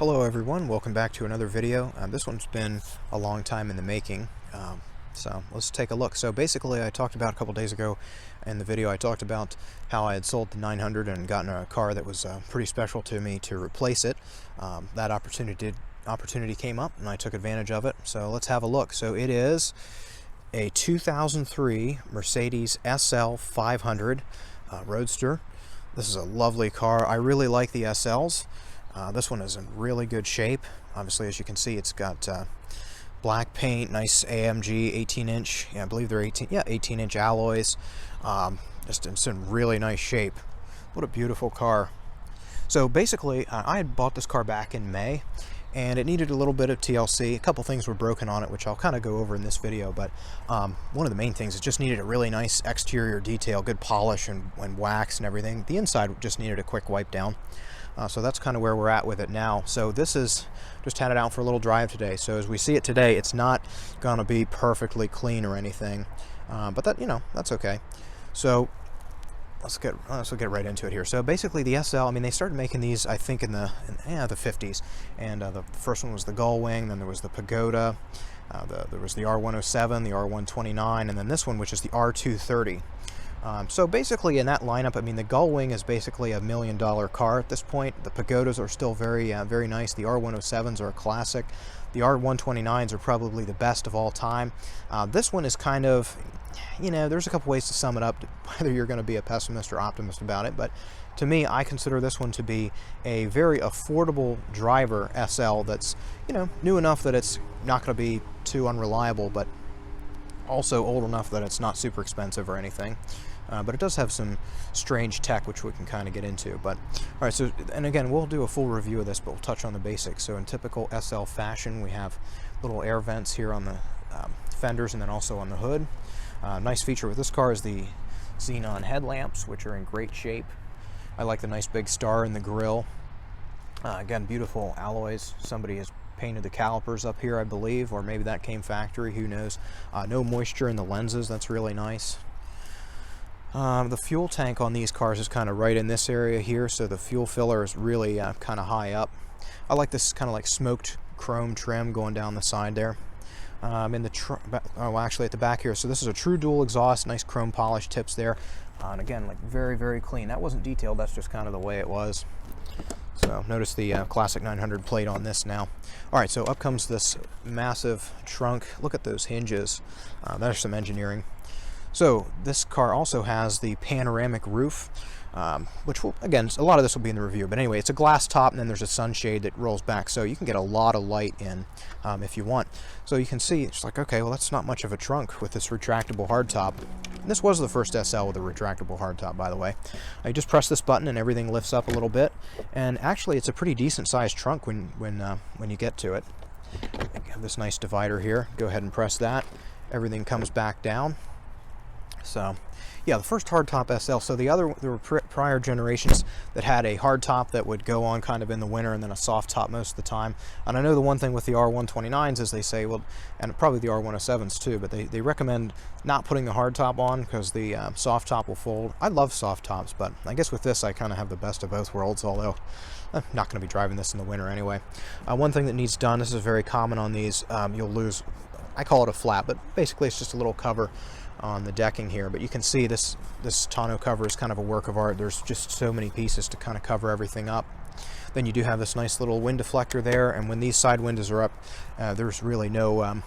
Hello everyone, welcome back to another video. This one's been a long time in the making, so let's take a look. So basically I talked about a couple days ago in the video, I talked about how I had sold the 900 and gotten a car that was pretty special to me to replace it. That opportunity came up and I took advantage of it, so let's have a look. So it is a 2003 Mercedes SL 500 Roadster. This is a lovely car. I really like the SLs. This one is in really good shape. Obviously, as you can see, it's got black paint, nice AMG 18-inch. Yeah, I believe they're 18-inch alloys. It's in really nice shape. What a beautiful car. So basically, I had bought this car back in May, and it needed a little bit of TLC. A couple things were broken on it, which I'll kind of go over in this video, but one of the main things, it just needed a really nice exterior detail, good polish and wax and everything. The inside just needed a quick wipe down. So that's kind of where we're at with it now. So this is just had it out for a little drive today. So as we see it today, it's not going to be perfectly clean or anything, but that, that's okay. So let's get right into it here. So basically the SL, I mean, they started making these, I think, in the 50s, and the first one was the Gull Wing, then there was the Pagoda, there was the R107, the R129, and then this one, which is the R230. So basically in that lineup, I mean, the Gull Wing is basically $1 million car at this point. The Pagodas are still very nice. The R107s are a classic. The R129s are probably the best of all time. This one is kind of, there's a couple ways to sum it up, whether you're going to be a pessimist or optimist about it, but to me, I consider this one to be a very affordable driver SL that's, new enough that it's not going to be too unreliable, but also old enough that it's not super expensive or anything. But it does have some strange tech, which we can kind of get into. But all right, so, and again, we'll do a full review of this, but we'll touch on the basics. So in typical SL fashion, we have little air vents here on the fenders and then also on the hood. Nice feature with this car is the Xenon headlamps, which are in great shape. I like the nice big star in the grille. Again, beautiful alloys. Somebody has painted the calipers up here, I believe, or maybe that came factory, who knows. No moisture in the lenses, that's really nice. The fuel tank on these cars is kind of right in this area here, so the fuel filler is really kind of high up. I like this kind of like smoked chrome trim going down the side there. In the actually at the back here, so this is a true dual exhaust, nice chrome polish tips there, and again, like very clean. That wasn't detailed, that's just kind of the way it was. So notice the classic 900 plate on this now. All right, so up comes this massive trunk. Look at those hinges. There's some engineering. So this car also has the panoramic roof, which will, again, a lot of this will be in the review, but anyway, it's a glass top and then there's a sunshade that rolls back, so you can get a lot of light in if you want. So you can see, it's like, okay, well, that's not much of a trunk with this retractable hardtop. And this was the first SL with a retractable hardtop, by the way. You just press this button and everything lifts up a little bit, and actually it's a pretty decent sized trunk when you get to it. You have this nice divider here. Go ahead and press that. Everything comes back down. So, yeah, the first hardtop SL. So there were prior generations that had a hardtop that would go on kind of in the winter and then a soft top most of the time. And I know the one thing with the R129s is they say, well, and probably the R107s too, but they recommend not putting the hardtop on because the soft top will fold. I love soft tops, but I guess with this I kind of have the best of both worlds, although I'm not going to be driving this in the winter anyway. One thing that needs done, this is very common on these, you'll lose, I call it a flap, but basically it's just a little cover on the decking here, but you can see this tonneau cover is kind of a work of art. There's just so many pieces to kind of cover everything up. Then you do have this nice little wind deflector there, and when these side windows are up, there's really no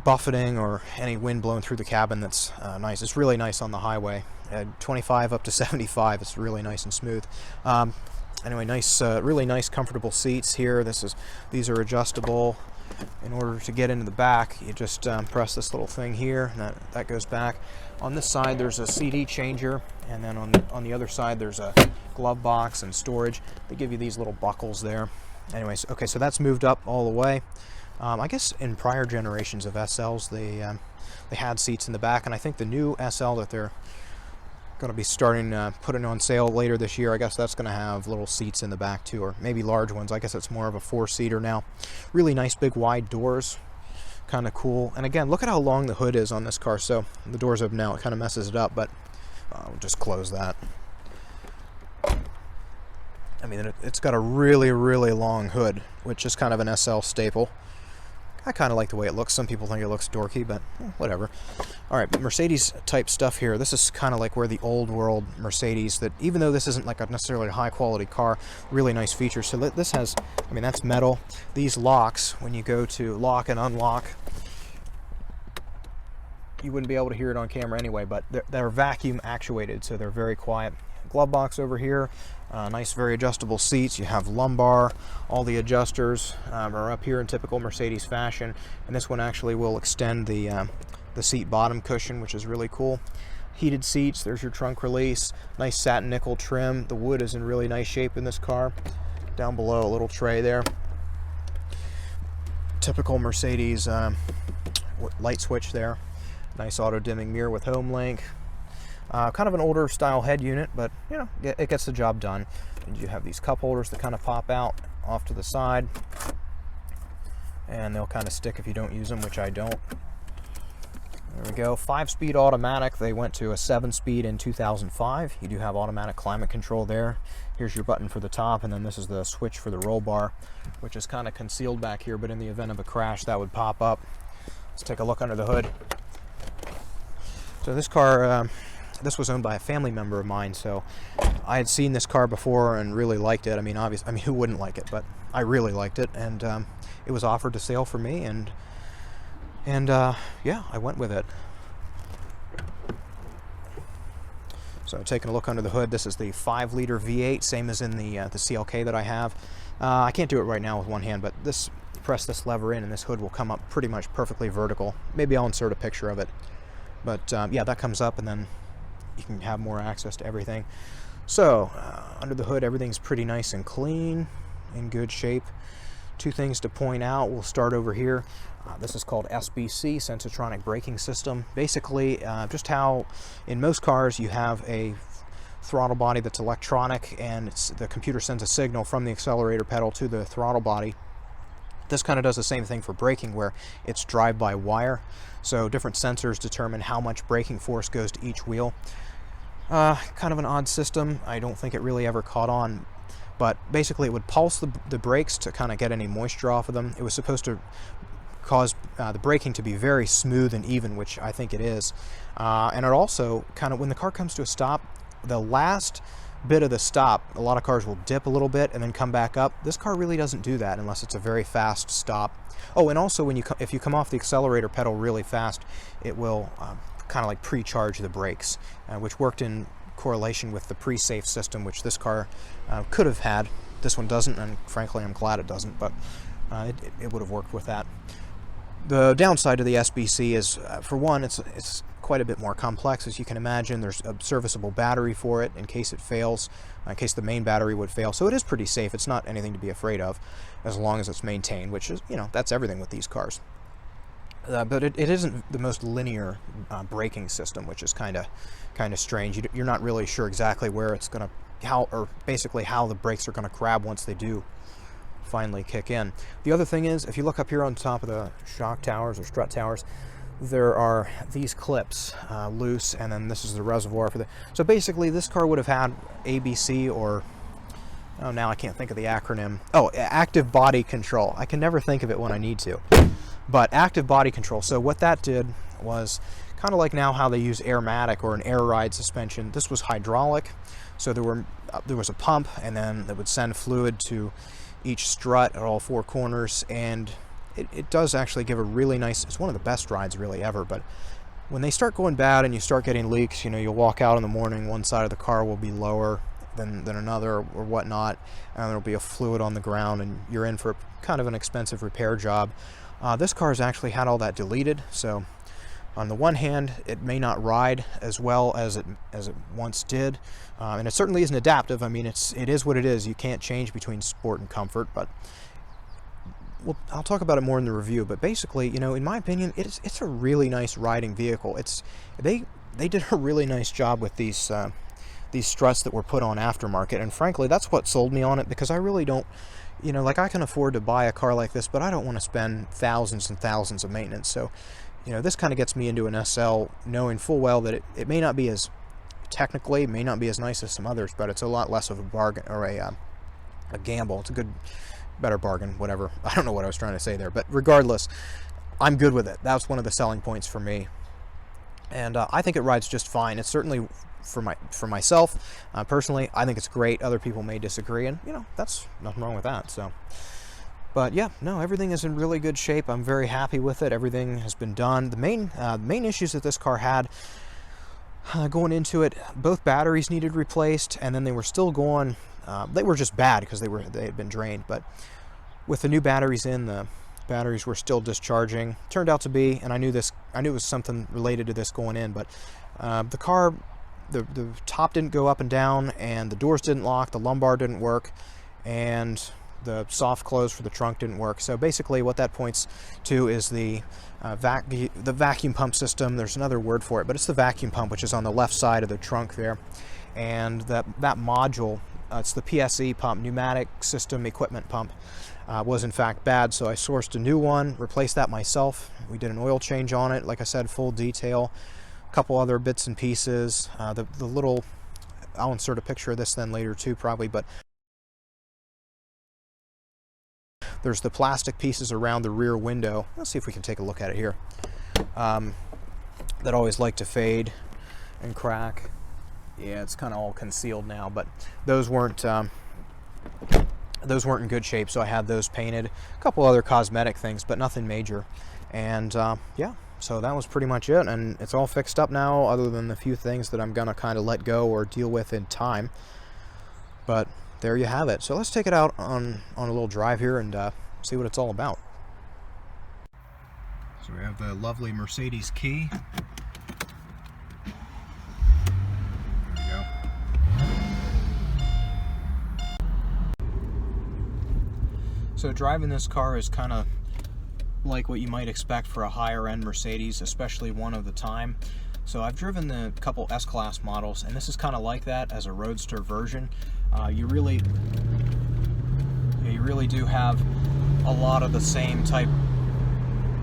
buffeting or any wind blowing through the cabin. That's nice. It's really nice on the highway. 25 up to 75, it's really nice and smooth. Anyway, nice, really nice, comfortable seats here. These are adjustable. In order to get into the back, you just press this little thing here, and that goes back. On this side, there's a CD changer, and then on the other side, there's a glove box and storage. They give you these little buckles there. Anyways, okay, so that's moved up all the way. I guess in prior generations of SLs, they had seats in the back, and I think the new SL that they're going to be starting putting on sale later this year, I guess that's going to have little seats in the back too, or maybe large ones. I guess it's more of a 4-seater now. Really nice big wide doors, kind of cool. And again, look at how long the hood is on this car. So the door's open now, it kind of messes it up, but we'll just close that. I mean, it's got a really, really long hood, which is kind of an SL staple. I kind of like the way it looks. Some people think it looks dorky, but whatever. All right, Mercedes type stuff here. This is kind of like where the old world Mercedes, that even though this isn't like a necessarily a high quality car, really nice features. So this has, I mean, that's metal. These locks, when you go to lock and unlock, you wouldn't be able to hear it on camera anyway, but they're vacuum actuated, so they're very quiet. Glove box over here, nice, very adjustable seats. You have lumbar. All the adjusters are up here in typical Mercedes fashion, and this one actually will extend the seat bottom cushion, which is really cool. Heated seats. There's your trunk release. Nice satin nickel trim. The wood is in really nice shape in this car. Down below, a little tray there. Typical Mercedes light switch there. Nice auto dimming mirror with home link. Kind of an older style head unit, but you know, it gets the job done. And you have these cup holders that kind of pop out off to the side, and they'll kind of stick if you don't use them, which I don't. There we go. 5-speed automatic. They went to a 7-speed in 2005. You do have automatic climate control there. Here's your button for the top, and then this is the switch for the roll bar, which is kind of concealed back here, but in the event of a crash, that would pop up. Let's take a look under the hood. So this car, this was owned by a family member of mine, so I had seen this car before and really liked it. I mean, obviously, I mean, who wouldn't like it? But I really liked it, and it was offered to sale for me, and yeah, I went with it. So taking a look under the hood, this is the 5-liter V8, same as in the CLK that I have. I can't do it right now with one hand, but press this lever in, and this hood will come up pretty much perfectly vertical. Maybe I'll insert a picture of it, but yeah, that comes up, and then you can have more access to everything. So under the hood, everything's pretty nice and clean, in good shape. Two things to point out. We'll start over here. This is called SBC, Sensotronic braking system. Basically, just how in most cars you have a throttle body that's electronic, and the computer sends a signal from the accelerator pedal to the throttle body. This kind of does the same thing for braking, where it's drive-by-wire. So different sensors determine how much braking force goes to each wheel. Kind of an odd system. I don't think it really ever caught on. But basically it would pulse the brakes to kind of get any moisture off of them. It was supposed to cause the braking to be very smooth and even, which I think it is. And it also kind of, when the car comes to a stop, the last bit of the stop, a lot of cars will dip a little bit and then come back up. This car really doesn't do that unless it's a very fast stop. Oh, and also when if you come off the accelerator pedal really fast, it will kind of like pre-charge the brakes, which worked in correlation with the pre-safe system, which this car could have had. This one doesn't, and frankly I'm glad it doesn't, but it would have worked with that. The downside to the SBC is, for one, it's quite a bit more complex. As you can imagine, there's a serviceable battery for it in case it fails, in case the main battery would fail. So it is pretty safe. It's not anything to be afraid of, as long as it's maintained, which is, you know, that's everything with these cars. But it isn't the most linear braking system, which is kind of strange. You're not really sure exactly where it's going to, basically how the brakes are going to grab once they do finally kick in. The other thing is, if you look up here on top of the shock towers or strut towers, there are these clips loose, and then this is the reservoir for the. So basically, this car would have had ABC, or now I can't think of the acronym. Oh, active body control. I can never think of it when I need to. But active body control. So what that did was kind of like now how they use Airmatic or an air ride suspension. This was hydraulic, so there was a pump, and then that would send fluid to each strut at all four corners, and it does actually give a really nice, it's one of the best rides really ever. But when they start going bad and you start getting leaks, you know, you'll walk out in the morning, one side of the car will be lower than another or whatnot, and there'll be a fluid on the ground, and you're in for kind of an expensive repair job. This car has actually had all that deleted, so on the one hand, it may not ride as well as it once did, and it certainly isn't adaptive. I mean, it is what it is. You can't change between sport and comfort, but I'll talk about it more in the review. But basically, you know, in my opinion, it's a really nice riding vehicle. They did a really nice job with these struts that were put on aftermarket, and frankly, that's what sold me on it, because I really don't. You know, like, I can afford to buy a car like this, but I don't want to spend thousands and thousands of maintenance. So, you know, this kind of gets me into an SL, knowing full well that it may not be as technically, may not be as nice as some others, but it's a lot less of a bargain, or a gamble. It's a better bargain, whatever. I don't know what I was trying to say there, but regardless, I'm good with it. That's one of the selling points for me. And I think it rides just fine. It's certainly, for myself, personally, I think it's great. Other people may disagree, and, you know, that's nothing wrong with that. So, but yeah, no, everything is in really good shape. I'm very happy with it. Everything has been done. The main issues that this car had going into it, both batteries needed replaced, and then they were still going. They were just bad because they had been drained. But with the new batteries in, the batteries were still discharging. Turned out to be, and I knew it was something related to this going in, but the car, the top didn't go up and down, and the doors didn't lock, the lumbar didn't work, and the soft close for the trunk didn't work. So basically what that points to is the vacuum pump system. There's another word for it, but it's the vacuum pump, which is on the left side of the trunk there. And that module, it's the PSE pump, pneumatic system equipment pump, was in fact bad. So I sourced a new one, replaced that myself. We did an oil change on it, like I said, full detail, a couple other bits and pieces. The little, I'll insert a picture of this then later too probably, but there's the plastic pieces around the rear window. Let's see if we can take a look at it here. That always like to fade and crack. Yeah, it's kind of all concealed now, but those weren't in good shape, so I had those painted. A couple other cosmetic things, but nothing major. And yeah, so that was pretty much it, and it's all fixed up now, other than the few things that I'm gonna kind of let go or deal with in time. But there you have it. So let's take it out on a little drive here and see what it's all about. So we have the lovely Mercedes key. There we go. So driving this car is kind of like what you might expect for a higher end Mercedes, especially one of the time. So I've driven the couple S-Class models, and this is kind of like that as a roadster version. You really do have a lot of the same type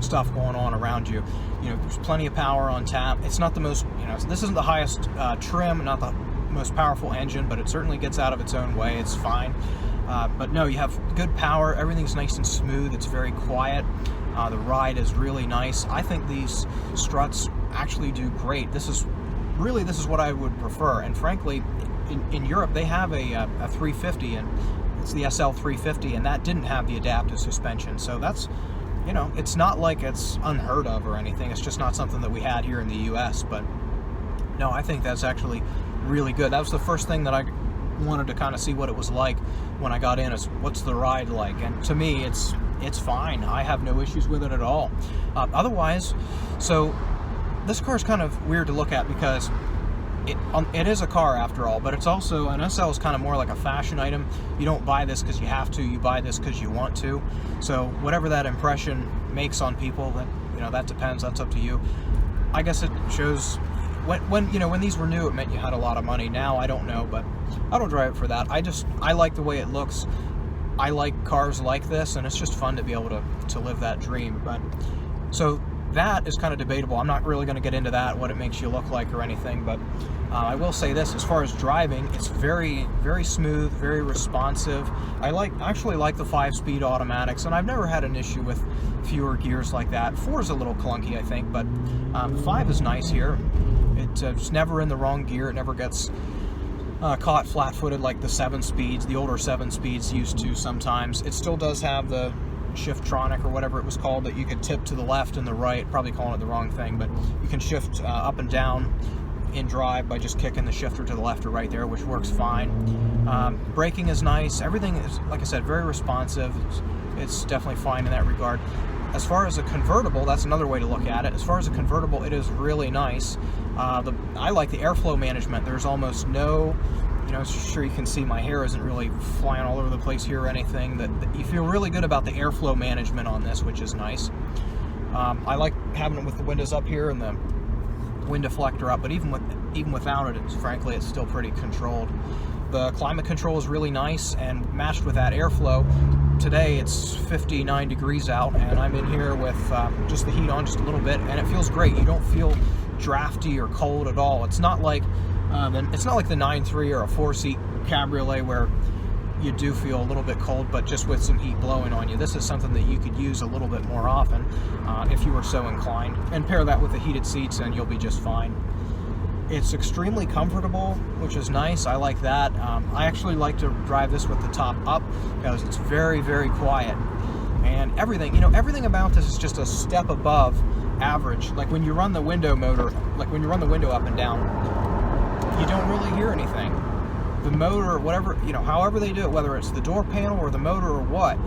stuff going on around you. You know, there's plenty of power on tap. It's not the most, you know, this isn't the highest trim, not the most powerful engine, but it certainly gets out of its own way. It's fine. But no, you have good power. Everything's nice and smooth. It's very quiet. The ride is really nice. I think these struts actually do great. This is what I would prefer. And frankly, in Europe, they have a 350, and it's the SL 350, and that didn't have the adaptive suspension. So that's, you know, it's not like it's unheard of or anything. It's just not something that we had here in the US. But no, I think that's actually really good. That was the first thing that I wanted to kind of see what it was like when I got in, is what's the ride like. And to me, it's fine. I have no issues with it at all. Otherwise, so this car is kind of weird to look at because it is a car after all, but it's also, an SL is kind of more like a fashion item. You don't buy this because you have to, you buy this because you want to. So whatever that impression makes on people, that, you know, that depends, that's up to you. I guess it shows, when these were new, it meant you had a lot of money. Now I don't know, but I don't drive it for that. I like the way it looks. I like cars like this, and it's just fun to be able to live that dream. But so that is kind of debatable. I'm not really going to get into that, what it makes you look like or anything, but I will say this, as far as driving, it's very, very smooth, very responsive. I actually like the 5-speed automatics, and I've never had an issue with fewer gears like that. 4 is a little clunky, I think, but 5 is nice here. It's never in the wrong gear. It never gets caught flat-footed like the 7 speeds, the older 7 speeds used to sometimes. It still does have the Shiftronic or whatever it was called, that you could tip to the left and the right, probably calling it the wrong thing, but you can shift up and down in drive by just kicking the shifter to the left or right there, which works fine. Braking is nice. Everything is, like I said, very responsive. It's definitely fine in that regard. As far as a convertible, that's another way to look at it. As far as a convertible, it is really nice. I like the airflow management. There's almost no, sure you can see my hair isn't really flying all over the place here or anything. That you feel really good about the airflow management on this, which is nice. I like having it with the windows up here and the wind deflector up, but even without it, frankly, it's still pretty controlled. The climate control is really nice, and matched with that airflow. Today it's 59 degrees out, and I'm in here with just the heat on just a little bit, and it feels great. You don't feel drafty or cold at all. It's not like the 9.3 or a 4-seat cabriolet where you do feel a little bit cold, but just with some heat blowing on you. This is something that you could use a little bit more often if you were so inclined, and pair that with the heated seats and you'll be just fine. It's extremely comfortable, which is nice. I like that. I actually like to drive this with the top up because it's very, very quiet. And everything, you know, everything about this is just a step above average. Like when you run the window motor, like when you run the window up and down, you don't really hear anything. The motor, whatever, you know, however they do it, whether it's the door panel or the motor or what,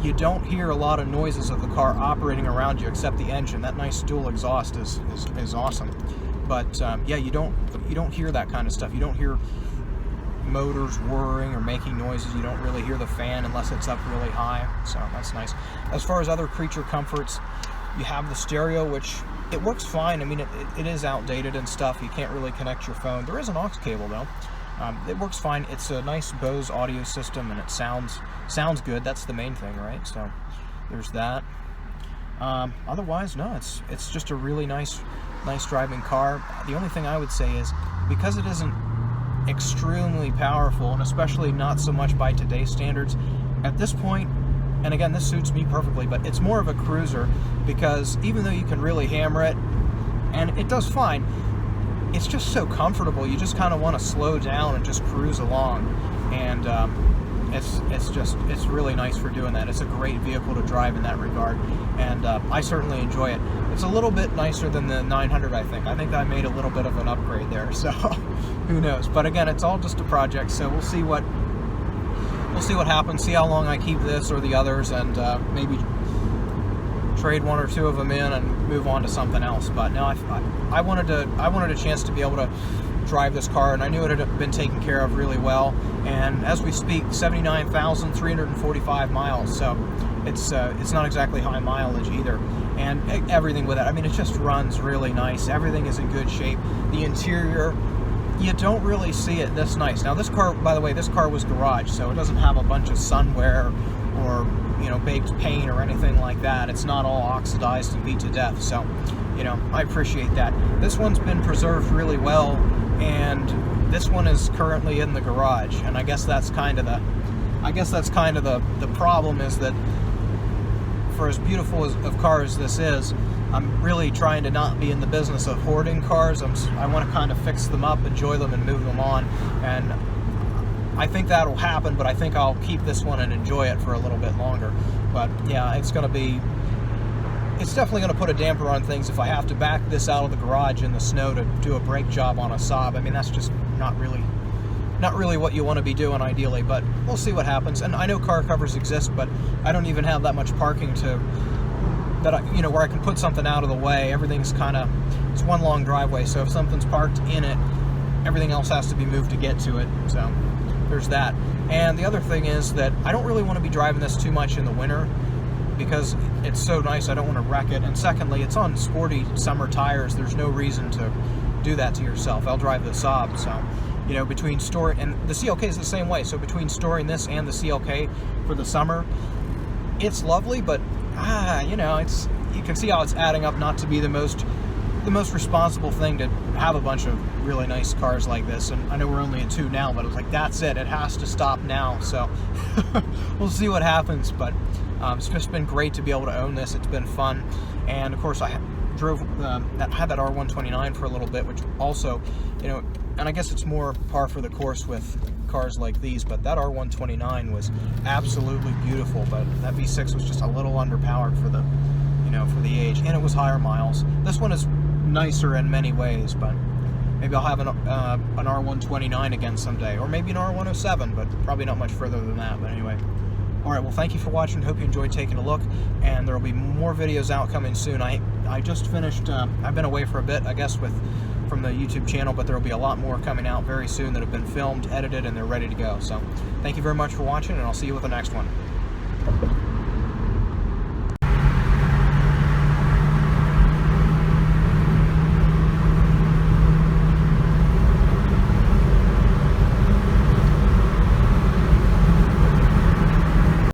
you don't hear a lot of noises of the car operating around you except the engine. That nice dual exhaust is awesome. But yeah, you don't hear that kind of stuff. You don't hear motors whirring or making noises. You don't really hear the fan unless it's up really high, so that's nice. As far as other creature comforts, you have the stereo, which it works fine. I mean, it is outdated and stuff. You can't really connect your phone. There is an aux cable though. It works fine. It's a nice Bose audio system, and it sounds good. That's the main thing, right? So there's that. Otherwise, no, it's just a really nice driving car. The only thing I would say is, because it isn't extremely powerful, and especially not so much by today's standards, at this point, and again, this suits me perfectly, but it's more of a cruiser, because even though you can really hammer it, and it does fine, it's just so comfortable. You just kind of want to slow down and just cruise along, and it's really nice for doing that. It's a great vehicle to drive in that regard, and I certainly enjoy it. It's a little bit nicer than the 900, I think. I think I made a little bit of an upgrade there, so who knows? But again, it's all just a project, so we'll see what happens. See how long I keep this or the others, and maybe trade one or two of them in and move on to something else. But no, I wanted a chance to be able to drive this car, and I knew it had been taken care of really well. And as we speak, 79,345 miles, so it's not exactly high mileage either. And everything with it, I mean, it just runs really nice. Everything is in good shape. The interior, you don't really see it this nice. Now this car, by the way, this car was garage, so it doesn't have a bunch of sunwear or, you know, baked paint or anything like that. It's not all oxidized and beat to death, so, you know, I appreciate that. This one's been preserved really well, and this one is currently in the garage, and I guess that's kind of the problem, is that for as beautiful of car as this is, I'm really trying to not be in the business of hoarding cars. I want to kind of fix them up, enjoy them, and move them on. And I think that'll happen, but I think I'll keep this one and enjoy it for a little bit longer. But yeah, it's definitely going to put a damper on things if I have to back this out of the garage in the snow to do a brake job on a SAAB. I mean, that's just not really what you want to be doing ideally, but we'll see what happens. And I know car covers exist, but I don't even have that much parking where I can put something out of the way. Everything's it's one long driveway, so if something's parked in it, everything else has to be moved to get to it. So there's that. And the other thing is that I don't really want to be driving this too much in the winter, because it's so nice. I don't want to wreck it. And secondly, it's on sporty summer tires. There's no reason to do that to yourself. I'll drive the SAAB, so, you know, between storing, and the CLK is the same way, so between storing this and the CLK for the summer, it's lovely, but you know, you can see how it's adding up not to be the most responsible thing to have a bunch of really nice cars like this. And I know we're only at 2 now, but it was like, that's it has to stop now. So we'll see what happens, but it's just been great to be able to own this. It's been fun. And of course, I had that R129 for a little bit, which also, you know, and I guess it's more par for the course with cars like these, but that R129 was absolutely beautiful, but that V6 was just a little underpowered for the, you know, for the age, and it was higher miles. This one is nicer in many ways, but maybe I'll have an R129 again someday, or maybe an R107, but probably not much further than that. But anyway, all right, well, thank you for watching. Hope you enjoyed taking a look, and there will be more videos out coming soon. I just finished, I've been away for a bit, I guess, from the YouTube channel, but there will be a lot more coming out very soon that have been filmed, edited, and they're ready to go. So thank you very much for watching, and I'll see you with the next one.